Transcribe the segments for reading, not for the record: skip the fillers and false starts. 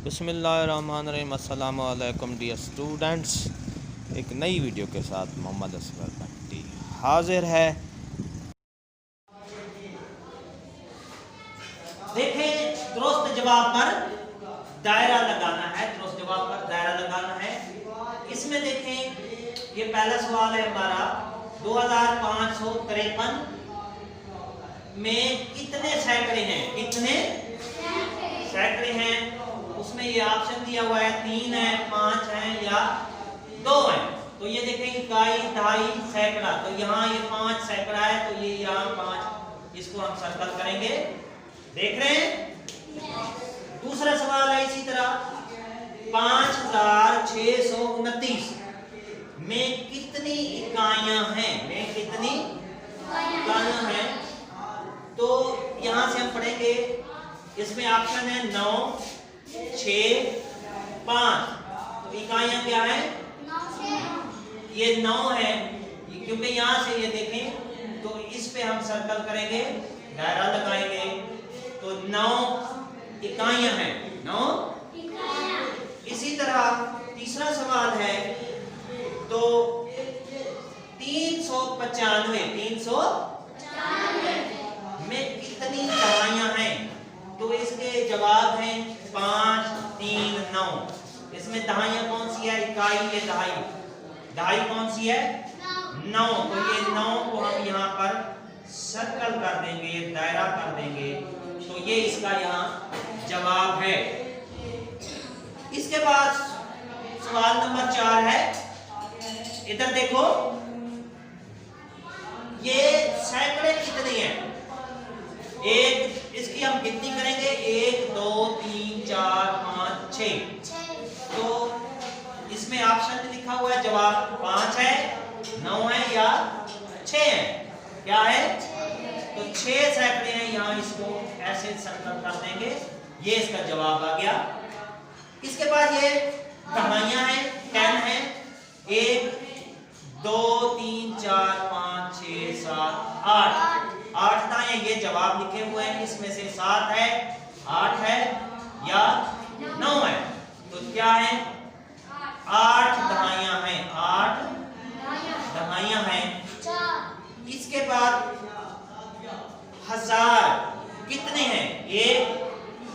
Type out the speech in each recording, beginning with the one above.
बिस्मिल्लाहिर्रहमानिर्रहीम। अस्सलामु अलैकुम डियर स्टूडेंट्स। एक नई वीडियो के साथ मोहम्मद असगर भट्टी हाजिर है। देखें, दुरुस्त जवाब पर दायरा लगाना है। दुरुस्त जवाब पर दायरा लगाना है। इसमें देखें, ये पहला सवाल है हमारा 2553 में कितने सैकड़े हैं। कितने सैकड़े हैं? उसमें ये ऑप्शन दिया हुआ है 3 है, 5 है या 2 है। तो ये देखें, इकाई, दहाई, सैकड़ा। तो यहाँ ये 5 सैकड़ा है, तो ये यहाँ 5, इसको हम सर्कल करेंगे। देख रहे हैं। दूसरा सवाल है इसी तरह 5629 में कितनी इकाइयां हैं। में कितनी इकाइयां हैं? तो यहां से हम पढ़ेंगे। इसमें ऑप्शन है 9, 6, 5। तो इकाइयां क्या है? ये 9 है, क्योंकि यहां से ये देखें तो इस पे हम सर्कल करेंगे, दायरा लगाएंगे। तो 9 इकाइयां हैं। 9 इसी तरह तीसरा सवाल है तो 395 में कितनी दहाइयां हैं? तो इसके जवाब हैं 5, 3, 9। इसमें दहाइयां कौन सी है? इकाई या दहाई? दहाई कौन सी है? 9। तो ये 9 को हम यहाँ पर सर्कल कर देंगे, दायरा कर देंगे। तो ये इसका यहाँ जवाब है। इसके बाद सवाल नंबर 4 है। इधर देखो, ये सैकड़े कितने हैं? एक, इसकी हम गिनती करेंगे 1, 2, 3, 4, 5, 6। तो इसमें ऑप्शन में लिखा हुआ है जवाब 5 है, 9 है या 6 है। क्या है? तो 6 सैकड़े हैं। यहाँ इसको ऐसे सर्कल कर देंगे, ये इसका जवाब आ गया। इसके बाद ये दहाइयां हैं, 10 है। 1, 2, 3, 4, 5, 6, 7, 8 दाएं ये जवाब लिखे हुए हैं। इसमें से 7 है, 8 है या 9 है। तो क्या है? 8 दहाइयां हैं। 8 दहाइयां हैं। इसके बाद 1000 कितने हैं? 1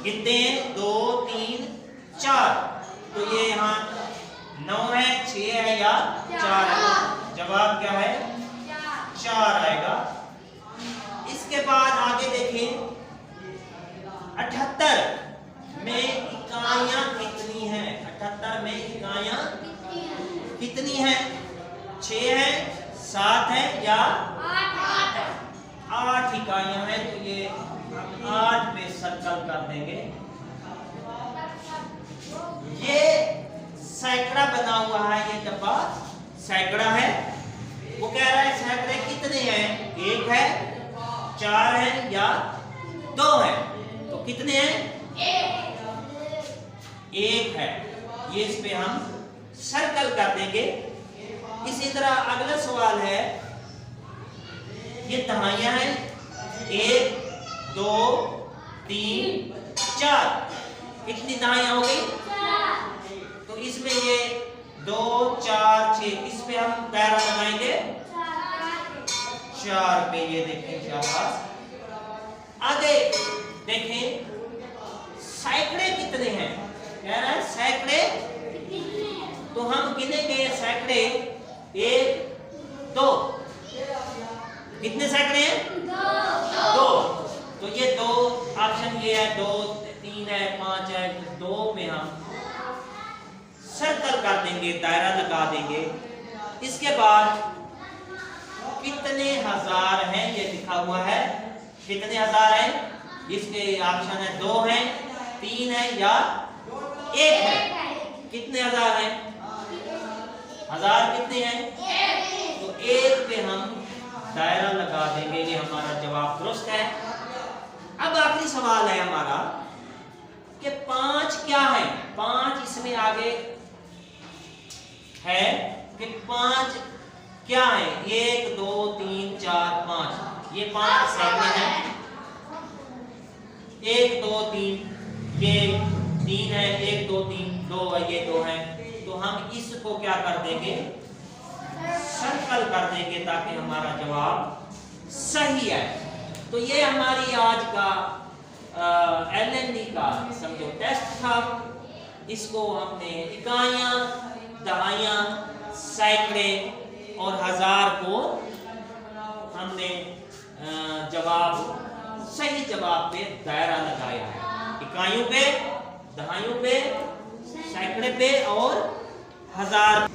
कितने हैं? 2, 3, 4। तो ये यहाँ 9 है, 6 है या 4 है। जवाब क्या है? 4 आएगा। इसके बाद आगे देखें, 78 में इकाइयां कितनी हैं? 78 में इकाइयां कितनी हैं? 6 है, 7 है या 8 इकाइयां हैं। तो ये हम 8 पे सर्कल कर देंगे। ये सैकड़ा बना हुआ है, ये डब्बा सैकड़ा है। वो कह रहा है सैकड़े कितने हैं? 1 है, 4 है या 2 है। तो कितने हैं? 1 है। ये इस पे हम सर्कल कर देंगे। इसी तरह अगला सवाल है, ये दहाइयां हैं 1, 2, 3, 4। कितनी दहाइयां हो गई? तो इसमें ये 2, 4, 6, इस पे हम दायरा लगाएंगे 4 पे। ये देखें, शाबाश। आगे देखें, सैकड़े कितने हैं? कह रहा है सैकड़े। तो हम गिनेंगे सैकड़े 1, 2। कितने सैकड़े हैं? 2। तो ये 2 ऑप्शन ये है, 2, 3 है, 5 है। 2 में हम सर्कल कर देंगे, दायरा लगा देंगे। इसके बाद कितने हजार हैं? ये लिखा हुआ है कितने हजार हैं। इसके ऑप्शन है 2 है, 3 है या 1 है। कितने हजार हैं? हजार कितने हैं? तो 1 पे हम दायरा लगा देंगे। ये हमारा जवाब दुरुस्त है। अब आखिरी सवाल है हमारा कि 5 क्या है? 5 इसमें आगे है कि 5 क्या है? 1, 2, 3, 4, 5। ये 5 सैकड़े हैं। 1, 2, 3 ये 3 है, 1 2 3 2 है, ये 2 है, तो हम इसको क्या कर देंगे, सर्कल कर देंगे ताकि हमारा जवाब सही है। तो ये हमारी आज का LND का समझो टेस्ट था। इसको हमने इकाइयां, दहाइयां, सैकड़े और हजार को हमने जवाब, सही जवाब पे दायरा लगाया है, इकाइयों पे, दहाइयों पे, सैकड़े पे और हजार।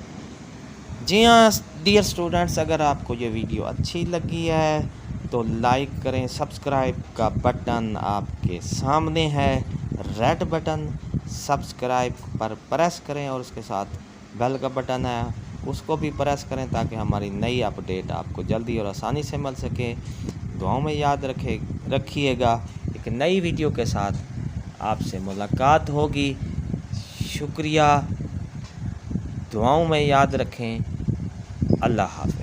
जी हाँ डियर स्टूडेंट्स, अगर आपको ये वीडियो अच्छी लगी है तो लाइक करें। सब्सक्राइब का बटन आपके सामने है, रेड बटन, सब्सक्राइब पर प्रेस करें और उसके साथ बेल का बटन है उसको भी प्रेस करें ताकि हमारी नई अपडेट आपको जल्दी और आसानी से मिल सके। दुआओं में याद रखिएगा। एक नई वीडियो के साथ आपसे मुलाकात होगी। शुक्रिया, दुआओं में याद रखें। अल्लाह हाफ़िज़।